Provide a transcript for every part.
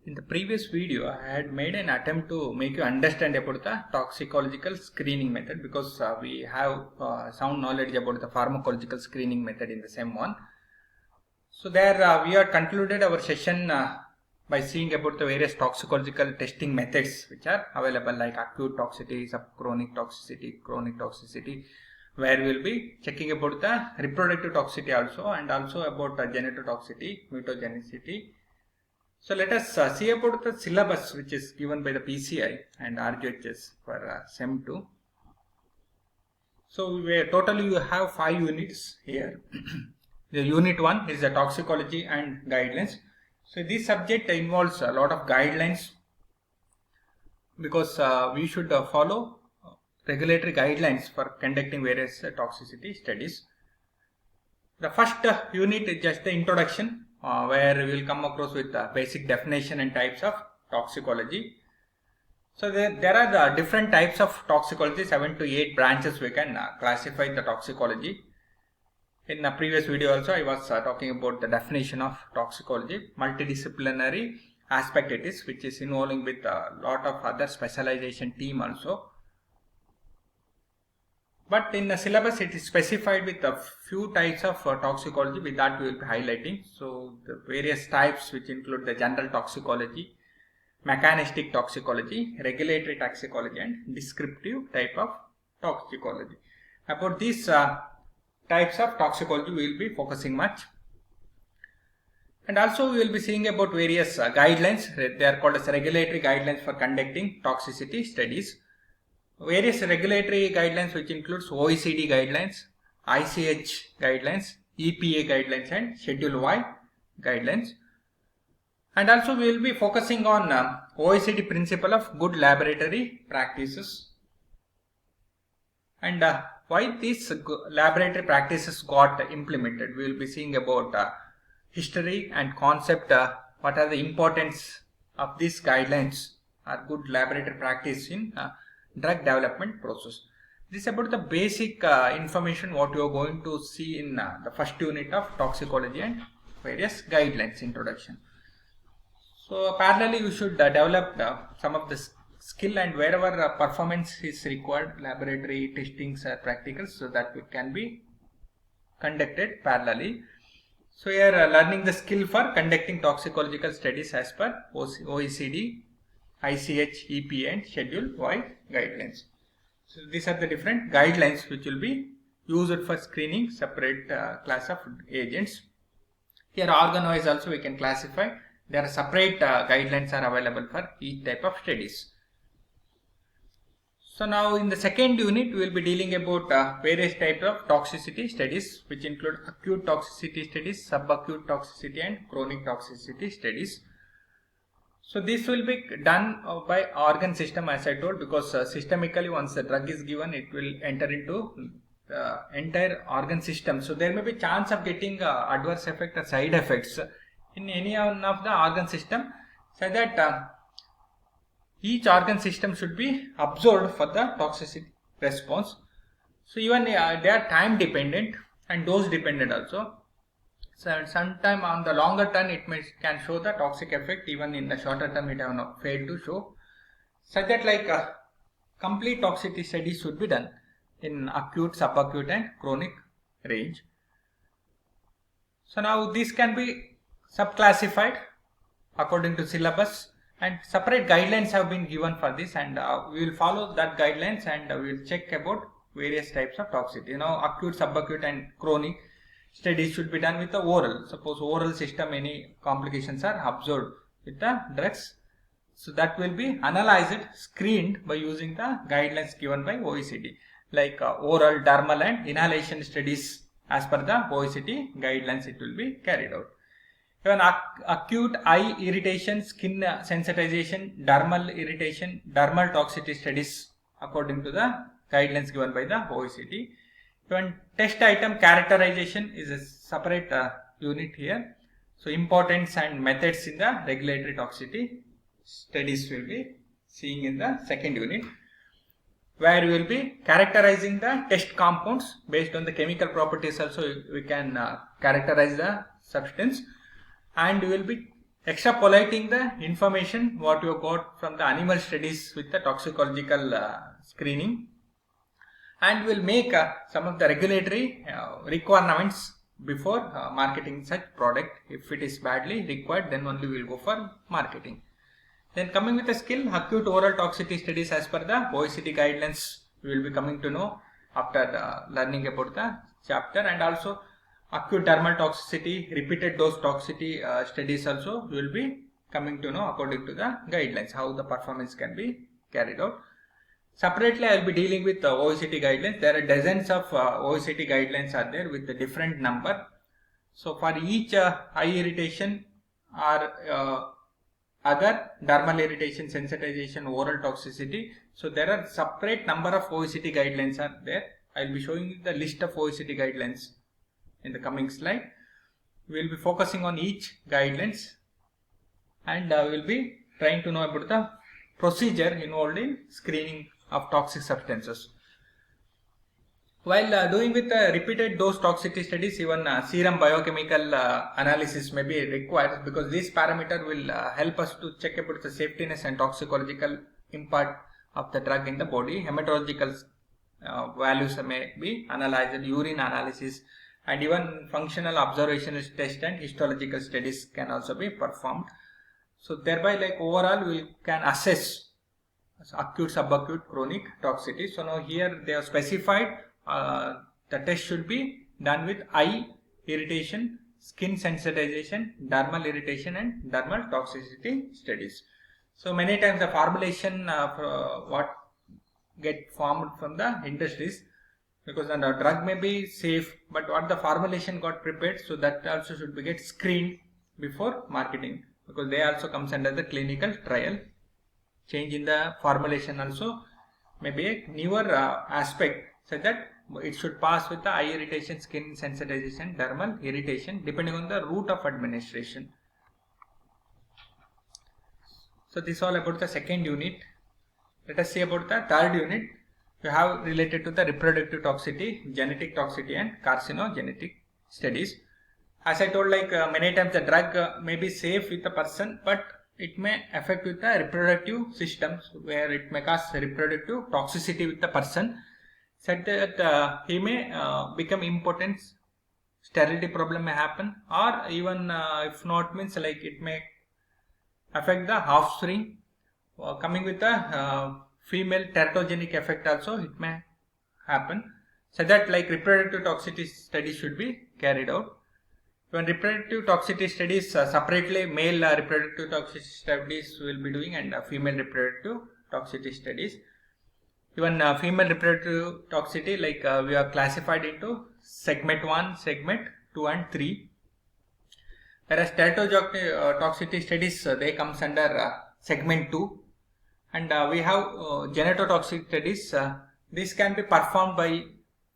In the previous video, I had made an attempt to make you understand about the toxicological screening method because we have sound knowledge about the pharmacological screening method in the same one. So there we have concluded our session by seeing about the various toxicological testing methods which are available, like acute toxicity, subchronic toxicity, chronic toxicity, where we will be checking about the reproductive toxicity also, and also about genotoxicity, mutagenicity. So let us see about the syllabus which is given by the PCI and RGHS for SEM 2. So totally you have 5 units here. The unit 1 is the toxicology and guidelines. So this subject involves a lot of guidelines because we should follow regulatory guidelines for conducting various toxicity studies. The first unit is just the introduction, where we will come across with the basic definition and types of toxicology. So there are the different types of toxicology, 7 to 8 branches we can classify the toxicology. In the previous video also I was talking about the definition of toxicology, multidisciplinary aspect it is, which is involving with a lot of other specialization team also. But in the syllabus it is specified with a few types of toxicology, with that we will be highlighting. So the various types, which include the general toxicology, mechanistic toxicology, regulatory toxicology, and descriptive type of toxicology. About these types of toxicology we will be focusing much. And also we will be seeing about various guidelines. They are called as regulatory guidelines for conducting toxicity studies. Various regulatory guidelines, which includes OECD guidelines, ICH guidelines, EPA guidelines, and Schedule Y guidelines. And also we will be focusing on OECD principle of good laboratory practices, and why these laboratory practices got implemented. We will be seeing about history and concept, what are the importance of these guidelines or good laboratory practice in drug development process. This is about the basic information what you are going to see in the first unit of toxicology and various guidelines introduction. So parallelly you should develop some of the skill, and wherever performance is required, laboratory testings or practicals, so that it can be conducted parallelly. So here learning the skill for conducting toxicological studies as per OECD, ICH, EPA, and Schedule Y guidelines. So these are the different guidelines which will be used for screening separate class of agents. Here organ wise also we can classify. There are separate guidelines are available for each type of studies. So now in the second unit we will be dealing about various types of toxicity studies, which include acute toxicity studies, subacute toxicity, and chronic toxicity studies. So this will be done by organ system, as I told, because systemically once the drug is given, it will enter into the entire organ system. So there may be chance of getting adverse effect or side effects in any one of the organ system, so that each organ system should be observed for the toxicity response. So even they are time dependent and dose dependent also. So sometime on the longer term it can show the toxic effect, even in the shorter term it have not failed to show. Such that like complete toxicity studies should be done in acute, subacute, and chronic range. So now these can be subclassified according to syllabus, and separate guidelines have been given for this, and we will follow that guidelines, and we will check about various types of toxicity. Acute, subacute, and chronic studies should be done with the oral. Suppose oral system any complications are observed with the drugs, so that will be analyzed, screened by using the guidelines given by OECD, like oral, dermal, and inhalation studies as per the OECD guidelines it will be carried out. Even acute eye irritation, skin sensitization, dermal irritation, dermal toxicity studies according to the guidelines given by the OECD. Even test item characterization is a separate unit here. So importance and methods in the regulatory toxicity studies will be seeing in the second unit, where we will be characterizing the test compounds based on the chemical properties. Also we can characterize the substance, and we will be extrapolating the information what you got from the animal studies with the toxicological screening, and will make some of the regulatory requirements before marketing such product. If it is badly required, then only we will go for marketing. Then coming with the skill, acute oral toxicity studies as per the OECD guidelines, we will be coming to know after learning about the chapter. And also acute dermal toxicity, repeated dose toxicity studies also we will be coming to know according to the guidelines, how the performance can be carried out. Separately, I will be dealing with the OECD guidelines. There are dozens of OECD guidelines are there with a different number. So for each eye irritation or other dermal irritation, sensitization, oral toxicity, so there are separate number of OECD guidelines are there. I will be showing you the list of OECD guidelines in the coming slide. We will be focusing on each guidelines, and we will be trying to know about the procedure involved in screening of toxic substances. While doing with repeated dose toxicity studies, even serum biochemical analysis may be required, because this parameter will help us to check about the safetiness and toxicological impact of the drug in the body. Hematological values may be analyzed, urine analysis, and even functional observational test and histological studies can also be performed. So thereby, like overall, we can assess acute, subacute, chronic toxicity. So now here they have specified the test should be done with eye irritation, skin sensitization, dermal irritation, and dermal toxicity studies. So many times the formulation what get formed from the industries, because the drug may be safe, but what the formulation got prepared, so that also should be get screened before marketing, because they also comes under the clinical trial. Change in the formulation also may be a newer aspect, such that it should pass with the eye irritation, skin sensitization, dermal irritation, depending on the route of administration. So this is all about the second unit. Let us see about the third unit. We have related to the reproductive toxicity, genetic toxicity, and carcinogenetic studies. As I told, like many times the drug may be safe with the person, but it may affect with the reproductive systems, where it may cause reproductive toxicity with the person, such that he may become impotent, sterility problem may happen, or even if not, means like it may affect the offspring. Coming with the female teratogenic effect also it may happen, so that like reproductive toxicity studies should be carried out. When reproductive toxicity studies separately, male reproductive toxicity studies will be doing, and female reproductive toxicity studies. Even female reproductive toxicity, like we are classified into segment 1, segment 2 and 3. Whereas teratotoxicity studies, they comes under segment 2. And we have genotoxic studies. This can be performed by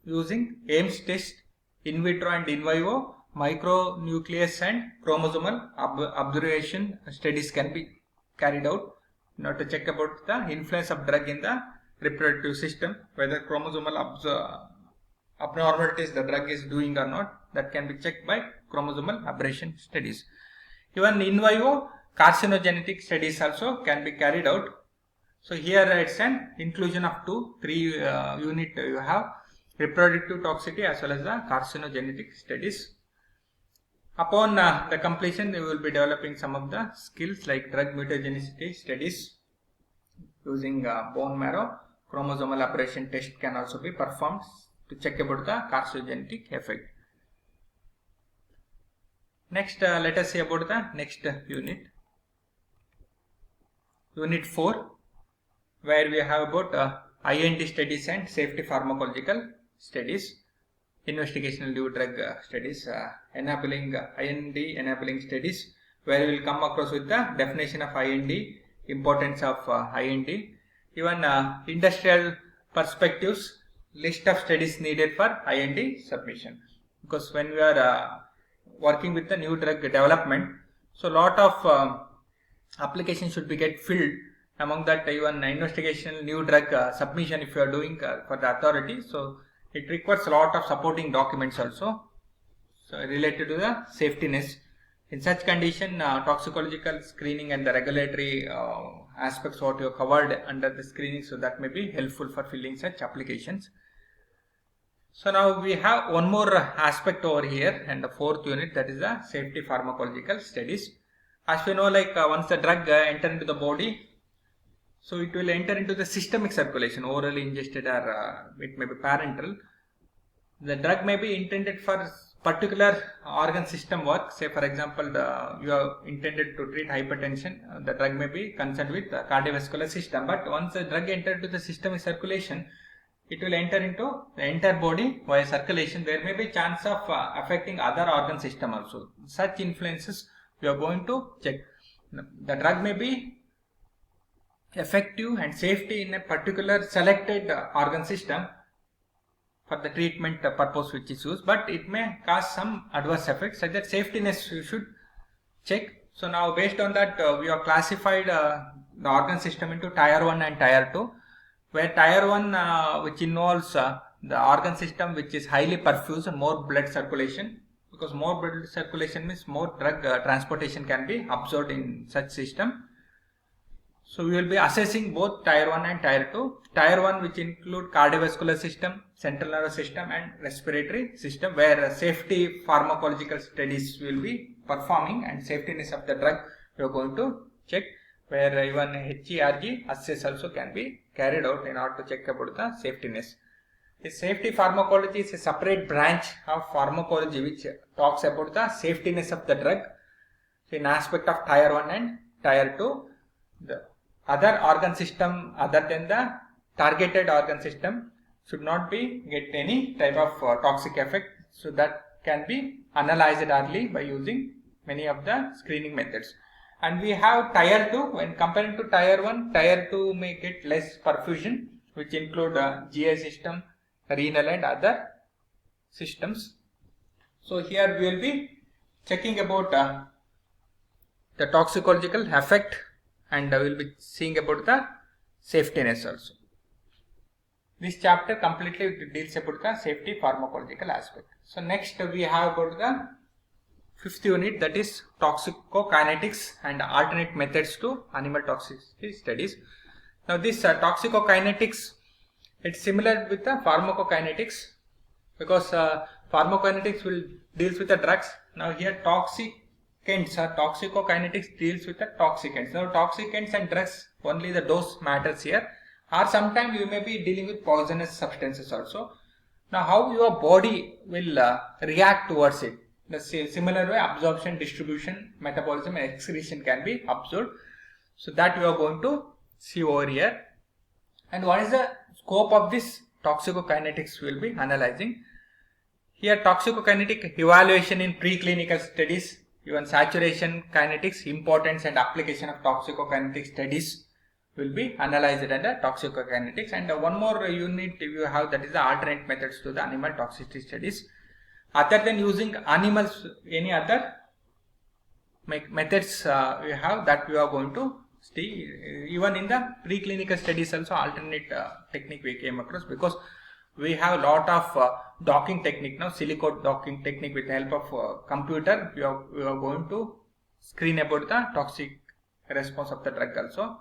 using Ames test, in vitro and in vivo, micronucleus and chromosomal observation studies can be carried out in order to check about the influence of drug in the reproductive system, whether chromosomal abnormalities the drug is doing or not. That can be checked by chromosomal aberration studies. Even in vivo carcinogenetic studies also can be carried out. So here it's an inclusion of 3 unit you have reproductive toxicity as well as the carcinogenetic studies. Upon the completion, we will be developing some of the skills like drug mutagenicity studies using bone marrow. Chromosomal aberration test can also be performed to check about the carcinogenetic effect. Next, let us see about the next unit. Unit 4, where we have about IND studies and safety pharmacological studies, investigational new drug studies, enabling IND enabling studies, where we will come across with the definition of IND, importance of IND, even industrial perspectives, list of studies needed for IND submission. Because when we are working with the new drug development, so lot of applications should be get filled. Among that, even investigational new drug submission, if you are doing for the authority, so it requires a lot of supporting documents also, so related to the safetiness, In such condition, toxicological screening and the regulatory aspects what you have covered under the screening, so that may be helpful for filling such applications. So now we have one more aspect over here, and the fourth unit, that is the safety pharmacological studies. As we know, like once the drug enter into the body, so it will enter into the systemic circulation, orally ingested or it may be parenteral. The drug may be intended for particular organ system work. Say for example, you are intended to treat hypertension, the drug may be concerned with the cardiovascular system. But once the drug enters into the systemic circulation, it will enter into the entire body via circulation. There may be chance of affecting other organ system also. Such influences we are going to check. The drug may be effective and safety in a particular selected organ system for the treatment purpose which is used, but it may cause some adverse effects, such that safetiness you should check. So now based on that, we have classified the organ system into tier 1 and tier 2, where tier 1 which involves the organ system which is highly perfused and more blood circulation, because more blood circulation means more drug transportation can be absorbed in such system. So we will be assessing both tier 1 and tier 2. Tier 1 which include cardiovascular system, central nervous system and respiratory system, where safety pharmacological studies will be performing, and safetiness of the drug we are going to check, where even HERG assess also can be carried out in order to check about the safetiness. The safety pharmacology is a separate branch of pharmacology which talks about the safetiness of the drug. So in aspect of tier 1 and tier 2, the other organ system other than the targeted organ system should not be get any type of toxic effect, so that can be analyzed early by using many of the screening methods. And we have tier 2. When comparing to tier 1, tier 2 may get less perfusion, which include GI system, renal and other systems. So here we will be checking about the toxicological effect, and we will be seeing about the safetiness also. This chapter completely deals about the safety pharmacological aspect. So next we have about the fifth unit, that is toxicokinetics and alternate methods to animal toxicity studies. Now this toxicokinetics, it's similar with the pharmacokinetics, because pharmacokinetics will deals with the drugs. Now here toxicants or toxicokinetics deals with the toxicants. Now toxicants and drugs, only the dose matters here, or sometimes you may be dealing with poisonous substances also. Now how your body will react towards it. The similar way, absorption, distribution, metabolism and excretion can be observed. So that we are going to see over here. And what is the scope of this toxicokinetics we will be analyzing. Here toxicokinetic evaluation in preclinical studies, even saturation kinetics, importance and application of toxicokinetic studies will be analyzed under toxicokinetics. And one more unit you have, that is the alternate methods to the animal toxicity studies. Other than using animals, any other methods we have that we are going to see. Even in the preclinical studies also alternate technique we came across, because we have a lot of docking technique now, silicone docking technique. With the help of computer, we are going to screen about the toxic response of the drug also.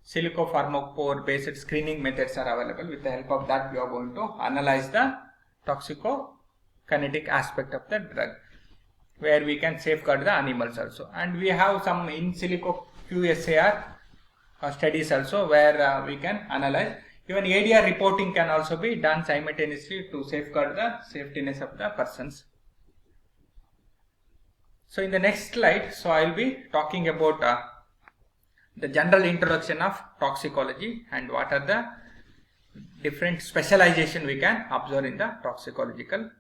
Silicopharmacophore based screening methods are available. With the help of that, we are going to analyze the toxicokinetic aspect of the drug, where we can safeguard the animals also. And we have some in silico QSAR studies also, where we can analyze. Even ADR reporting can also be done simultaneously to safeguard the safetiness of the persons. So in the next slide, so I will be talking about the general introduction of toxicology and what are the different specialization we can observe in the toxicological